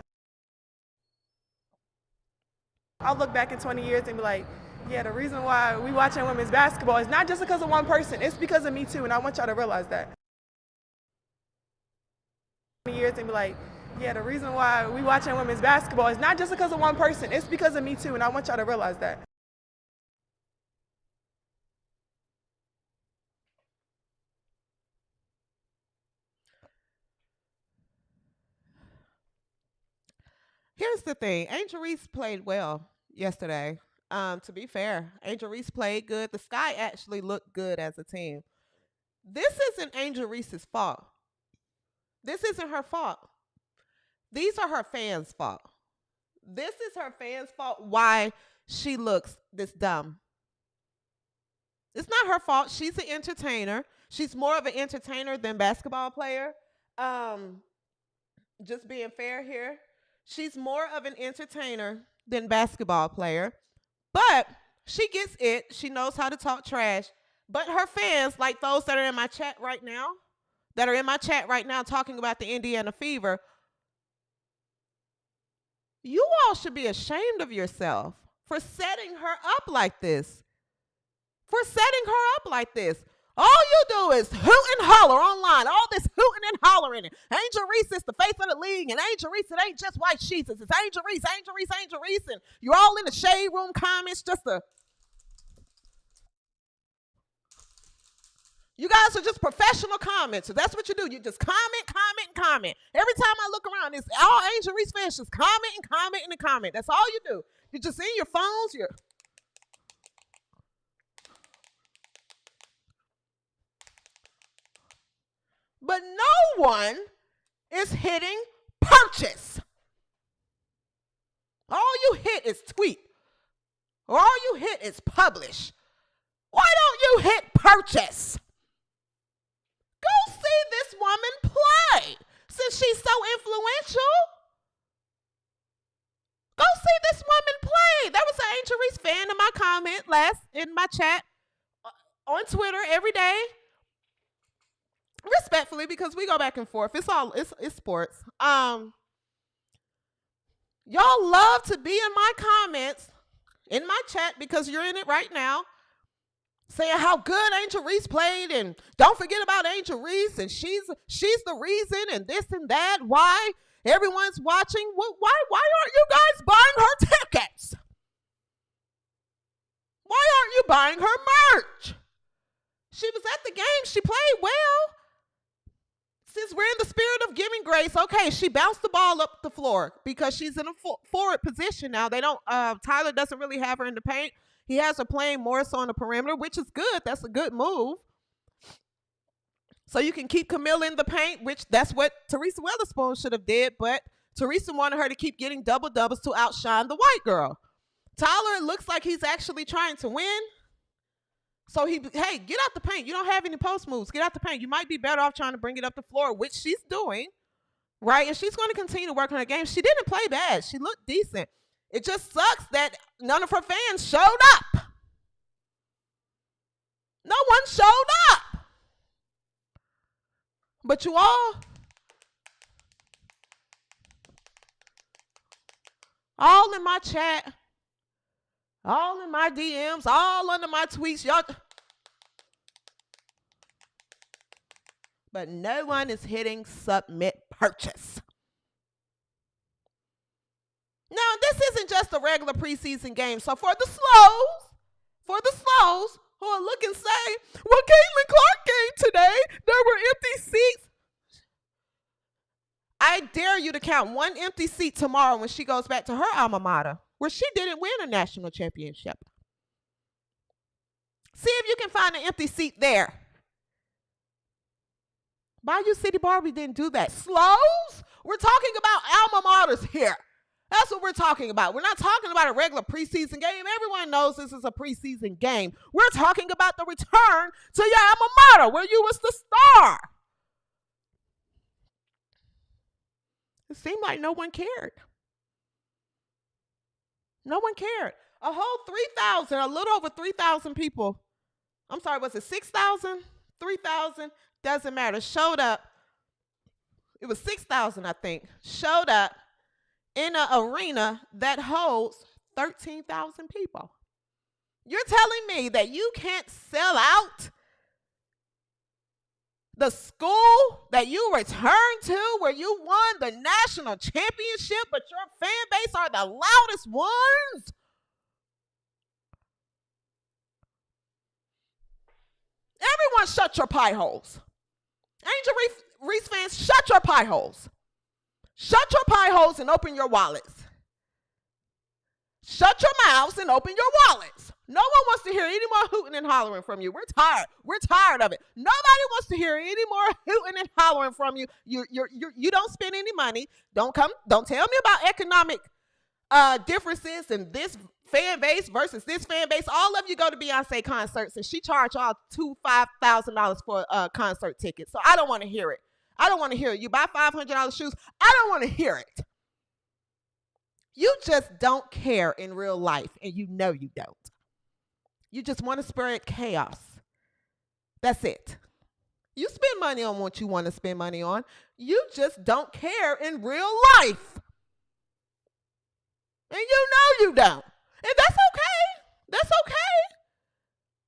I'll look back in 20 years and be like, yeah, the reason why we watching women's basketball is not just because of one person. It's because of me, too, and I want y'all to realize that. 20 years and be like, yeah, the reason why we watching women's basketball is not just because of one person. It's because of me, too, and I want y'all to realize that. here's the thing. Angel Reese played well yesterday. To be fair, Angel Reese played good. The Sky actually looked good as a team. This isn't Angel Reese's fault. This isn't her fault. These are her fans' fault. This is her fans' fault why she looks this dumb. It's not her fault. She's an entertainer. She's more of an entertainer than basketball player. Just being fair here. She's more of an entertainer than basketball player. But she gets it. She knows how to talk trash. But her fans, like those that are in my chat right now, talking about the Indiana Fever, you all should be ashamed of yourself for setting her up like this. All you do is hoot and holler online. All this hooting and hollering. Angel Reese is the face of the league. And Angel Reese, it ain't just white sheets. It's Angel Reese. And you're all in the shade room comments just to... You guys are just professional commenters. That's what you do. You just comment. Every time I look around, it's all Angel Reese fans just comment. That's all you do. You're just in your phones. But no one is hitting purchase. All you hit is tweet. or all you hit is publish. Why don't you hit purchase? Go see this woman play since she's so influential. Go see this woman play. There was an Angel Reese fan in my comment in my chat on Twitter every day. Respectfully, because we go back and forth. It's sports. Y'all love to be in my comments, in my chat, because you're in it right now, saying how good Angel Reese played, and don't forget about Angel Reese, and she's the reason, and this and that. Why everyone's watching? Why aren't you guys buying her tickets? Why aren't you buying her merch? She was at the game. She played well. Since we're in the spirit of giving grace, okay, she bounced the ball up the floor because she's in a forward position now. Tyler doesn't really have her in the paint. He has her playing more so on the perimeter, which is good. That's a good move. So you can keep Camille in the paint, which that's what Teresa Weatherspoon should have did, but Teresa wanted her to keep getting double-doubles to outshine the white girl. Tyler, it looks like he's actually trying to win. So hey, get out the paint. You don't have any post moves. Get out the paint. You might be better off trying to bring it up the floor, which she's doing, right? And she's going to continue to work on her game. She didn't play bad. She looked decent. It just sucks that none of her fans showed up. No one showed up. But you all in my chat, all in my DMs, all under my tweets, y'all. But no one is hitting submit purchase. Now, this isn't just a regular preseason game. So for the slows who are looking say, well, Caitlin Clark game today, there were empty seats. I dare you to count one empty seat tomorrow when she goes back to her alma mater, where she didn't win a national championship. See if you can find an empty seat there. Bayou City Barbie didn't do that. Slows? We're talking about alma maters here. That's what we're talking about. We're not talking about a regular preseason game. Everyone knows this is a preseason game. We're talking about the return to your alma mater, where you was the star. It seemed like no one cared. No one cared. A whole 3,000, a little over 3,000 people. I'm sorry, was it 6,000? 3,000? Doesn't matter. Showed up. It was 6,000, I think. Showed up in an arena that holds 13,000 people. You're telling me that you can't sell out the school that you returned to where you won the national championship, but your fan base are the loudest ones? Everyone shut your pie holes. Angel Reese fans, shut your pie holes. Shut your pie holes and open your wallets. Shut your mouths and open your wallets. No one wants to hear any more hooting and hollering from you. We're tired. We're tired of it. Nobody wants to hear any more hooting and hollering from you. You don't spend any money. Don't tell me about economic differences in this fan base versus this fan base. All of you go to Beyonce concerts and she charged y'all $5,000 for a concert ticket. So I don't want to hear it. I don't want to hear it. You buy $500 shoes. I don't want to hear it. You just don't care in real life, and you know you don't. You just want to spread chaos. That's it. You spend money on what you want to spend money on. You just don't care in real life. And you know you don't. And that's okay. That's okay.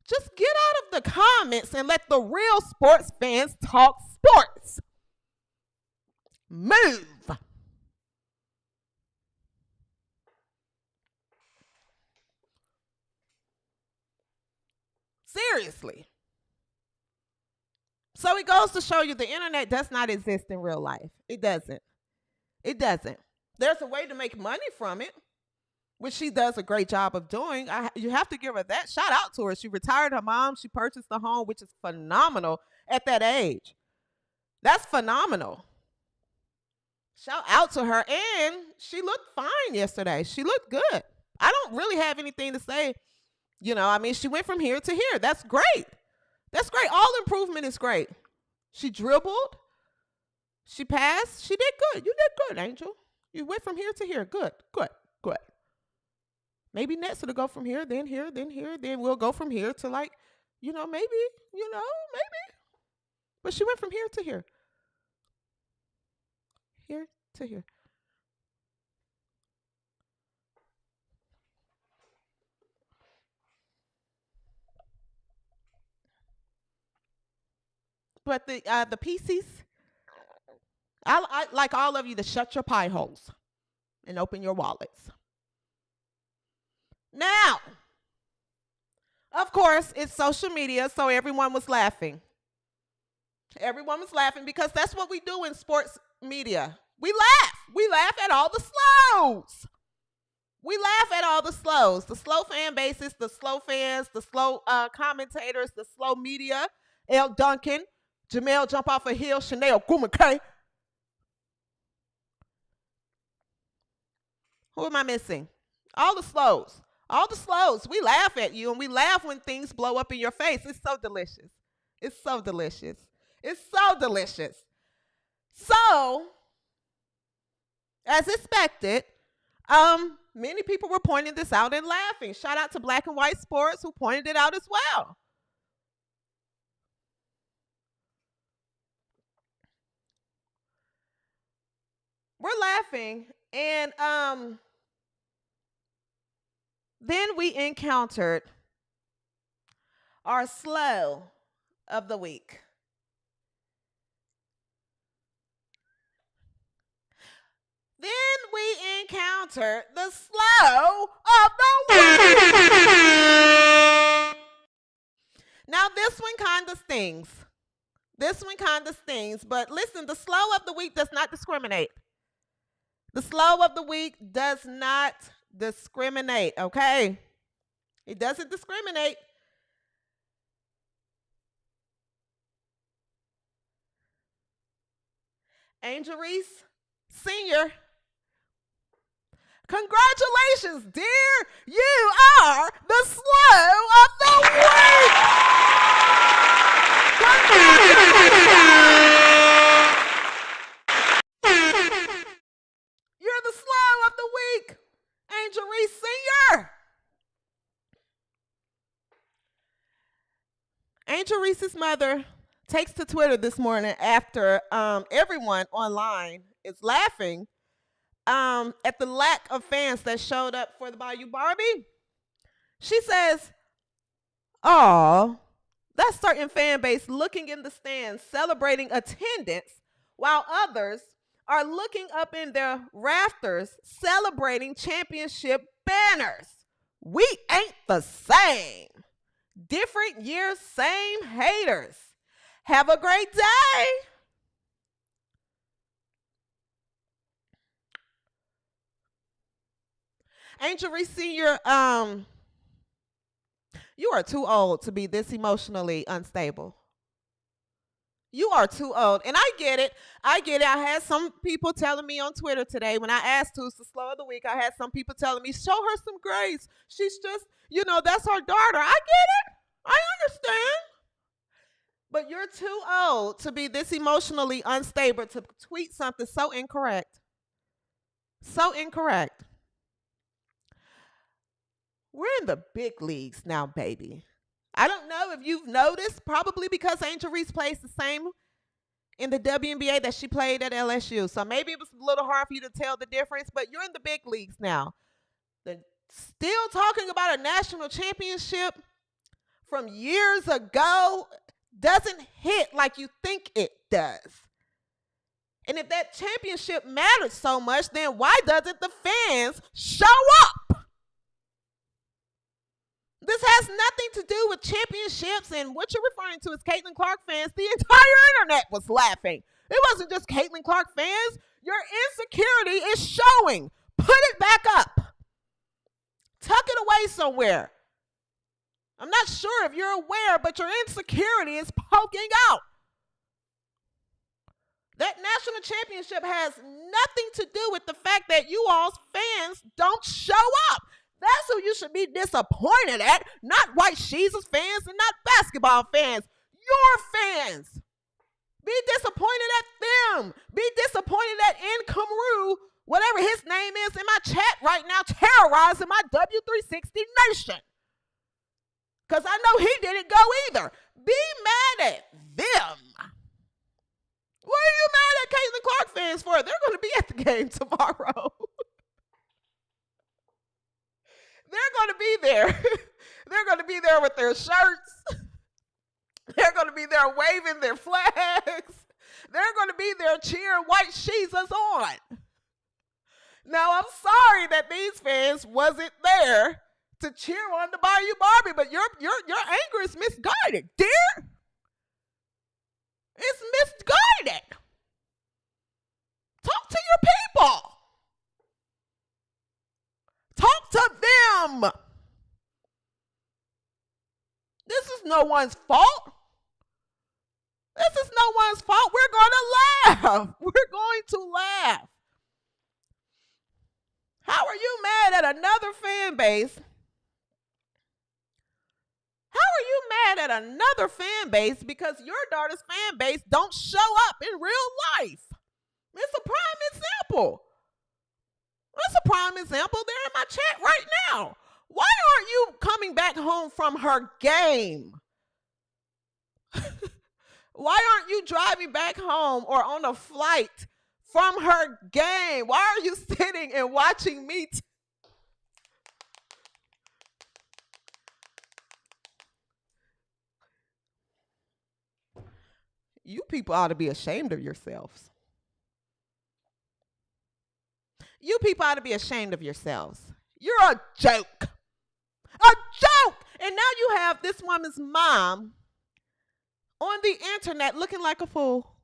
Just get out of the comments and let the real sports fans talk sports. Move. Seriously. So it goes to show you the internet does not exist in real life. It doesn't. It doesn't. There's a way to make money from it, which she does a great job of doing. You have to give her that. Shout out to her. She retired her mom. She purchased a home, which is phenomenal at that age. That's phenomenal. Shout out to her. And she looked fine yesterday. She looked good. I don't really have anything to say. I mean, she went from here to here. That's great. That's great. All improvement is great. She dribbled. She passed. She did good. You did good, Angel. You went from here to here. Good. Maybe next it'll go from here, then here, then here. Then we'll go from here to maybe. But she went from here to here. Here to here. But the PCs, I like all of you to shut your pie holes and open your wallets. Now, of course, it's social media, so everyone was laughing. Everyone was laughing because that's what we do in sports media. We laugh. We laugh at all the slows. We laugh at all the slows, the slow fan bases, the slow fans, the slow commentators, the slow media. L. Duncan, Jamel jump off a hill, Chanel Gumake. Who am I missing? All the slows. All the slows. We laugh at you, and we laugh when things blow up in your face. It's so delicious. It's so delicious. It's so delicious. So, as expected, many people were pointing this out and laughing. Shout out to Black and White Sports who pointed it out as well. We're laughing, and then we encountered our slow of the week. Then we encountered the slow of the week. Now, this one kind of stings. But listen, the slow of the week does not discriminate. The slow of the week does not discriminate, okay? It doesn't discriminate. Angel Reese, Senior. Congratulations, dear. You are the slow of the week. You're the slow of the week, Angel Reese Senior. Angel Reese's mother takes to Twitter this morning after everyone online is laughing at the lack of fans that showed up for the Bayou Barbie. She says, "Oh, that certain fan base looking in the stands celebrating attendance while others are looking up in their rafters celebrating championship banners. We ain't the same. Different years, same haters. Have a great day." Angel Reese Senior, you are too old to be this emotionally unstable. You are too old. And I get it. I had some people telling me on Twitter today when I asked who's the slow of the week, I had some people telling me, show her some grace. She's just, that's her daughter. I get it. I understand. But you're too old to be this emotionally unstable to tweet something so incorrect. So incorrect. We're in the big leagues now, baby. I don't know if you've noticed, probably because Angel Reese plays the same in the WNBA that she played at LSU. So maybe it was a little hard for you to tell the difference, but you're in the big leagues now. They're still talking about a national championship from years ago doesn't hit like you think it does. And if that championship matters so much, then why doesn't the fans show up? This has nothing to do with championships, and what you're referring to is Caitlin Clark fans. The entire internet was laughing. It wasn't just Caitlin Clark fans. Your insecurity is showing. Put it back up. Tuck it away somewhere. I'm not sure if you're aware, but your insecurity is poking out. That national championship has nothing to do with the fact that you all's fans don't show up. That's who you should be disappointed at, not White Jesus fans and not basketball fans. Your fans. Be disappointed at them. Be disappointed at Nkamru, whatever his name is, in my chat right now, terrorizing my W360 nation. Because I know he didn't go either. Be mad at them. What are you mad at Caitlin Clark fans for? They're going to be at the game tomorrow. They're going to be there. They're going to be there with their shirts. They're going to be there waving their flags. They're going to be there cheering White Jesus on. Now, I'm sorry that these fans wasn't there to cheer on the Bayou Barbie, but your anger is misguided, dear. It's misguided. Talk to your people. Talk to them. This is no one's fault. This is no one's fault. We're going to laugh. We're going to laugh. How are you mad at another fan base? How are you mad at another fan base because your daughter's fan base don't show up in real life? It's a prime example. That's a prime example there in my chat right now. Why aren't you coming back home from her game? Why aren't you driving back home or on a flight from her game? Why are you sitting and watching me? You people ought to be ashamed of yourselves. You people ought to be ashamed of yourselves. You're a joke. A joke. And now you have this woman's mom on the internet looking like a fool.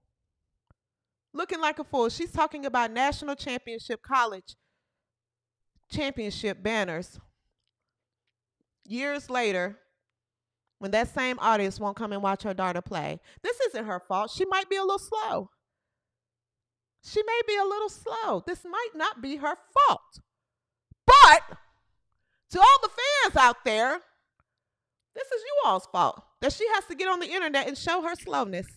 Looking like a fool. She's talking about national championship, college championship banners. Years later, when that same audience won't come and watch her daughter play. This isn't her fault. She might be a little slow. She may be a little slow. This might not be her fault. But to all the fans out there, this is you all's fault that she has to get on the internet and show her slowness.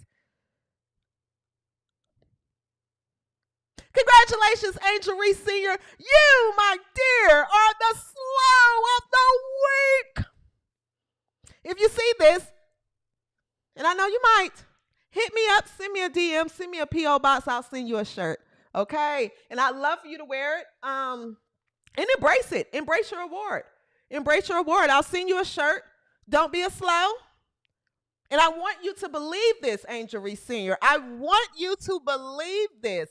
Congratulations, Angel Reese Sr. You, my dear, are the slow of the week. If you see this, and I know you might, hit me up, send me a DM, send me a P.O. box, I'll send you a shirt, okay? And I'd love for you to wear it and embrace it. Embrace your award. Embrace your award. I'll send you a shirt. Don't be a slow. And I want you to believe this, Angel Reese Sr. I want you to believe this.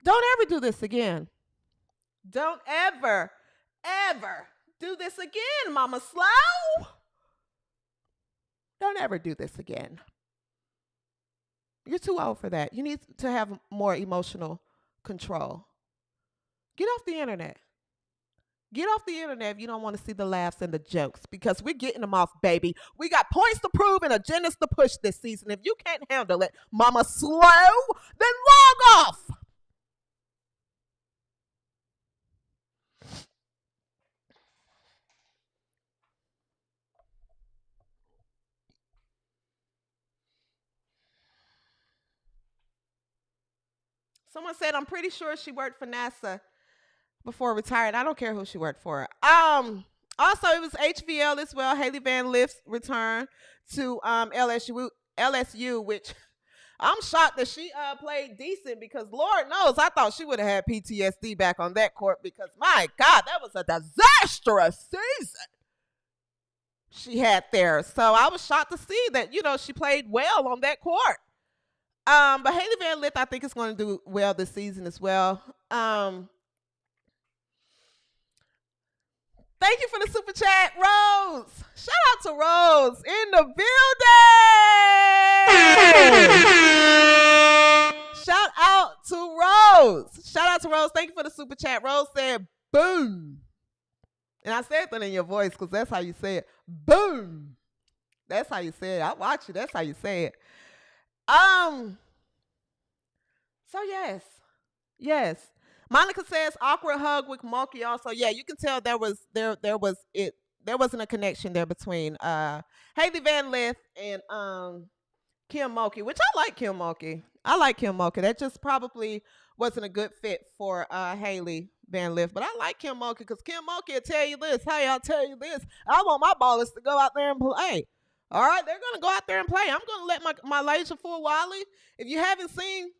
Don't ever do this again. Don't ever, ever do this again, Mama Slow. Don't ever do this again. You're too old for that. You need to have more emotional control. Get off the internet. Get off the internet if you don't want to see the laughs and the jokes, because we're getting them off, baby. We got points to prove and agendas to push this season. If you can't handle it, Mama Slow, then log off. Someone said, I'm pretty sure she worked for NASA before retired. I don't care who she worked for. Also, it was HVL as well. Haley Van Lift's return to LSU, which I'm shocked that she played decent, because Lord knows I thought she would have had PTSD back on that court, because my God, that was a disastrous season she had there. So I was shocked to see that, she played well on that court. But Haley Van Lith, I think, is going to do well this season as well. Thank you for the super chat, Rose. Shout out to Rose in the building. Shout out to Rose. Shout out to Rose. Thank you for the super chat. Rose said, boom. And I said that in your voice because that's how you say it. Boom. That's how you say it. I watch you. That's how you say it. So yes. Monica says awkward hug with Monkey also. Yeah, you can tell there wasn't a connection there between Haley Van Lith and Kim Mulkey, which I like Kim Mulkey. I like Kim Mulkey. That just probably wasn't a good fit for Haley Van Lith. But I like Kim Mulkey because Kim Mulkey will tell you this. Hey, I'll tell you this. I want my ballers to go out there and play. All right, they're going to go out there and play. I'm going to let my Laser Full Wally. If you haven't seen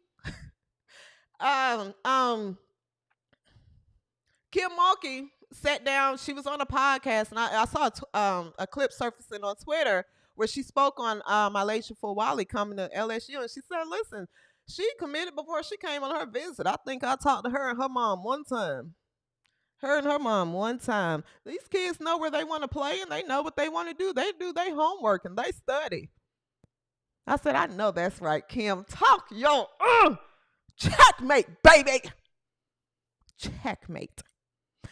Kim Mulkey sat down. She was on a podcast, and I saw a clip surfacing on Twitter where she spoke on my Laser Full Wally coming to LSU, and she said, listen, she committed before she came on her visit. I think I talked to her and her mom one time. These kids know where they want to play, and they know what they want to do. They do their homework, and they study. I said, I know that's right, Kim. Talk your checkmate, baby. Checkmate.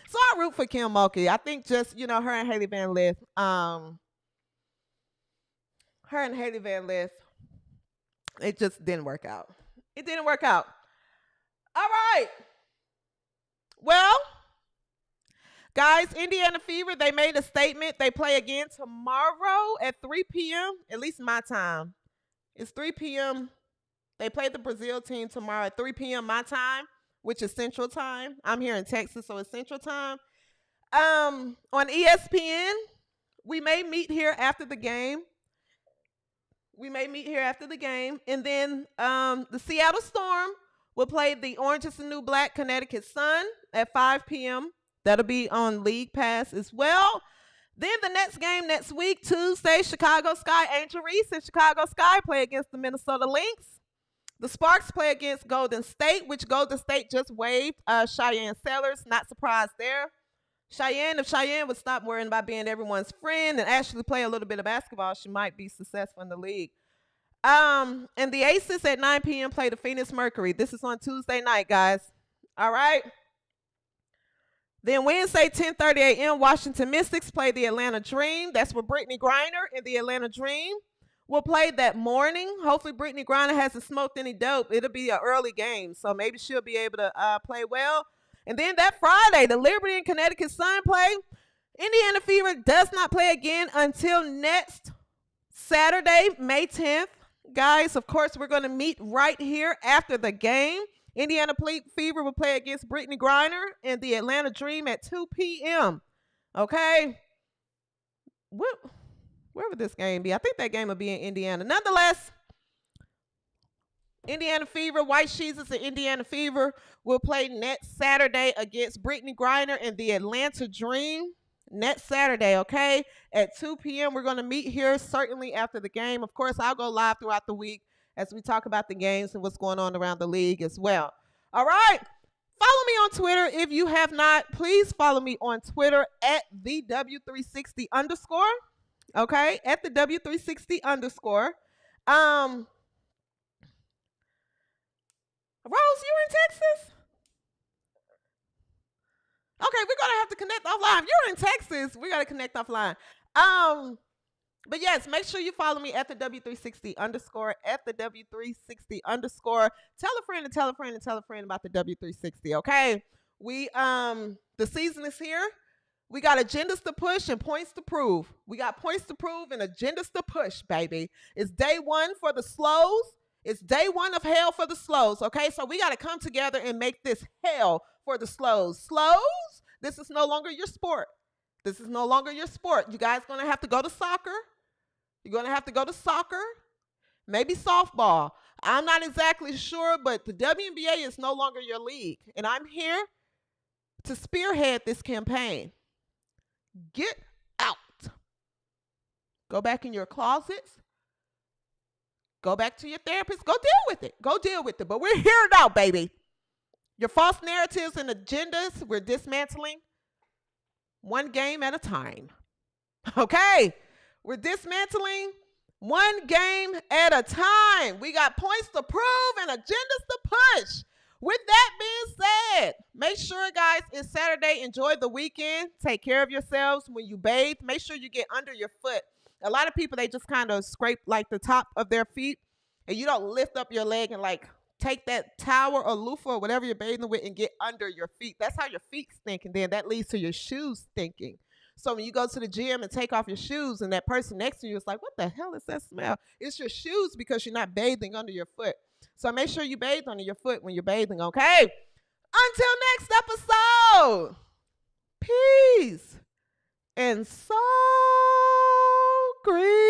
So I root for Kim Mulkey. I think just, her and Haley Van Lith, it just didn't work out. It didn't work out. All right. Well, guys, Indiana Fever, they made a statement. They play again tomorrow at 3 p.m., at least my time. It's 3 p.m. They play the Brazil team tomorrow at 3 p.m. my time, which is Central Time. I'm here in Texas, so it's Central Time. On ESPN, we may meet here after the game. And then the Seattle Storm will play the Orange is the New Black Connecticut Sun at 5 p.m. That'll be on League Pass as well. Then the next game next week, Tuesday, Chicago Sky, Angel Reese and Chicago Sky play against the Minnesota Lynx. The Sparks play against Golden State, which Golden State just waived Cheyenne Sellers. Not surprised there. If Cheyenne would stop worrying about being everyone's friend and actually play a little bit of basketball, she might be successful in the league. And the Aces at 9 p.m. play the Phoenix Mercury. This is on Tuesday night, guys. All right. Then Wednesday, 10:30 a.m., Washington Mystics play the Atlanta Dream. That's where Brittany Griner and the Atlanta Dream will play that morning. Hopefully, Brittany Griner hasn't smoked any dope. It'll be an early game, so maybe she'll be able to play well. And then that Friday, the Liberty and Connecticut Sun play. Indiana Fever does not play again until next Saturday, May 10th. Guys, of course, we're going to meet right here after the game. Indiana Fever will play against Brittany Griner and the Atlanta Dream at 2 p.m. Okay? Where would this game be? I think that game will be in Indiana. Nonetheless, Indiana Fever, White Sheezes and Indiana Fever will play next Saturday against Brittany Griner and the Atlanta Dream. Next Saturday, okay? At 2 p.m. We're going to meet here certainly after the game. Of course, I'll go live throughout the week as we talk about the games and what's going on around the league as well. All right. Follow me on Twitter if you have not. Please follow me on Twitter at the W360 _. Okay? At the W360 _. Rose, you in Texas? Okay, we're going to have to connect offline. If you're in Texas, we got to connect offline. But yes, make sure you follow me at the W360 _, at the W360 _. Tell a friend and tell a friend and tell a friend about the W360, okay? The season is here. We got agendas to push and points to prove. We got points to prove and agendas to push, baby. It's day one for the slows. It's day one of hell for the slows, okay? So we got to come together and make this hell for the slows. Slows, this is no longer your sport. This is no longer your sport. You guys going to have to go to soccer. You're going to have to go to soccer, maybe softball. I'm not exactly sure, but the WNBA is no longer your league. And I'm here to spearhead this campaign. Get out. Go back in your closets. Go back to your therapist. Go deal with it. Go deal with it. But we're here now, baby. Your false narratives and agendas, we're dismantling one game at a time. Okay? We're dismantling one game at a time. We got points to prove and agendas to push. With that being said, make sure, guys, it's Saturday. Enjoy the weekend. Take care of yourselves when you bathe. Make sure you get under your foot. A lot of people, they just kind of scrape like the top of their feet, and you don't lift up your leg and like take that towel or loofah or whatever you're bathing with and get under your feet. That's how your feet stink, and then that leads to your shoes stinking. So when you go to the gym and take off your shoes and that person next to you is like, what the hell is that smell? It's your shoes because you're not bathing under your foot. So make sure you bathe under your foot when you're bathing, okay? Until next episode, peace and so green.